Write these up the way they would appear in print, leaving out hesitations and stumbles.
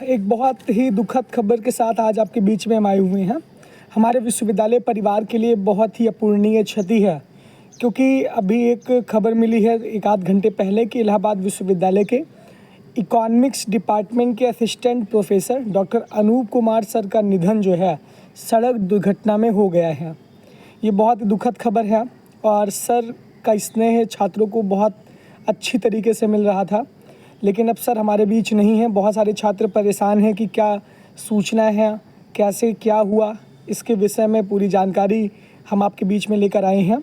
एक बहुत ही दुखद खबर के साथ आज आपके बीच में हम आए हुए हैं। हमारे विश्वविद्यालय परिवार के लिए बहुत ही अपूरणीय क्षति है, क्योंकि अभी एक खबर मिली है एक आध घंटे पहले कि इलाहाबाद विश्वविद्यालय के इकोनॉमिक्स डिपार्टमेंट के assistant professor doctor Anoop Kumar sir का निधन जो है सड़क दुर्घटना में हो गया है। ये बहुत ही दुखद खबर है और सर का स्नेह छात्रों को बहुत अच्छी तरीके से मिल रहा था, लेकिन अब सर हमारे बीच नहीं हैं। बहुत सारे छात्र परेशान हैं कि क्या सूचना है, कैसे क्या हुआ, इसके विषय में पूरी जानकारी हम आपके बीच में लेकर आए हैं।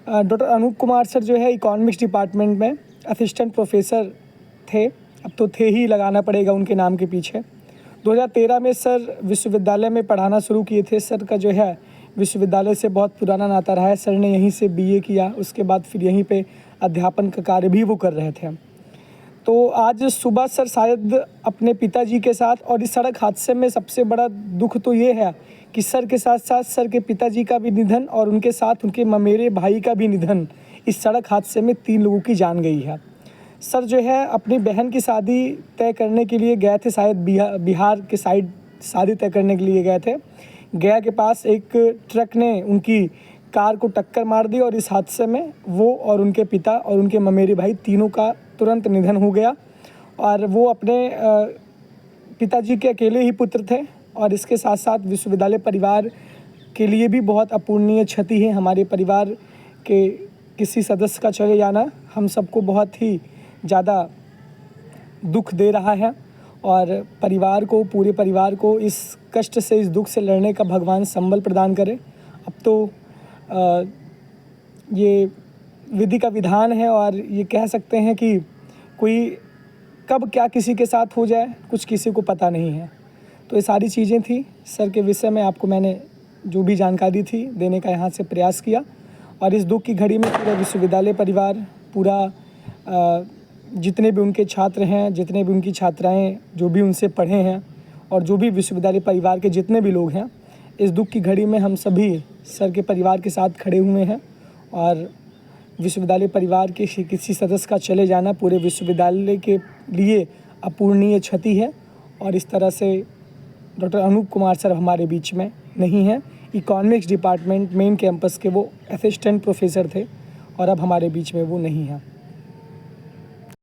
डॉक्टर अनूप कुमार सर जो है इकोनॉमिक्स डिपार्टमेंट में असिस्टेंट प्रोफेसर थे, अब तो थे ही लगाना पड़ेगा उनके नाम के पीछे। 2013 में सर विश्वविद्यालय में पढ़ाना शुरू किए थे। सर का जो है विश्वविद्यालय से बहुत पुराना नाता रहा है। सर ने यहीं से बीए किया, उसके बाद फिर यहीं पे अध्यापन का कार्य भी वो कर रहे थे। तो आज सुबह सर शायद अपने पिताजी के साथ, और इस सड़क हादसे में सबसे बड़ा दुख तो ये है कि सर के साथ साथ सर के पिताजी का भी निधन और उनके साथ उनके ममेरे भाई का भी निधन। इस सड़क हादसे में 3 लोगों की जान गई है। सर जो है अपनी बहन की शादी तय करने के लिए गए थे, शायद बिहार के साइड शादी तय करने के लिए गए थे। गया के पास एक ट्रक ने उनकी कार को टक्कर मार दी और इस हादसे में वो और उनके पिता और उनके ममेरे भाई तीनों का तुरंत निधन हो गया। और वो अपने पिताजी के अकेले ही पुत्र थे और इसके साथ साथ विश्वविद्यालय परिवार के लिए भी बहुत अपूरणीय क्षति है। हमारे परिवार के किसी सदस्य का चले जाना हम सबको बहुत ही ज़्यादा दुख दे रहा है और परिवार को, पूरे परिवार को इस कष्ट से, इस दुख से लड़ने का भगवान संबल प्रदान करे। अब तो ये विधि का विधान है और ये कह सकते हैं कि कोई कब क्या किसी के साथ हो जाए कुछ किसी को पता नहीं है। तो ये सारी चीज़ें थी सर के विषय में, आपको मैंने जो भी जानकारी थी देने का यहाँ से प्रयास किया। और इस दुख की घड़ी में पूरा विश्वविद्यालय परिवार, पूरा जितने भी उनके छात्र हैं, जितने भी उनकी छात्राएं जो भी उनसे पढ़े हैं और जो भी विश्वविद्यालय परिवार के जितने भी लोग हैं, इस दुख की घड़ी में हम सभी सर के परिवार के साथ खड़े हुए हैं। और विश्वविद्यालय परिवार के किसी सदस्य का चले जाना पूरे विश्वविद्यालय के लिए अपूरणीय क्षति है। और इस तरह से डॉक्टर अनूप कुमार सर हमारे बीच में नहीं हैं। इकोनॉमिक्स डिपार्टमेंट मेन कैंपस के वो असिस्टेंट प्रोफेसर थे और अब हमारे बीच में वो नहीं हैं।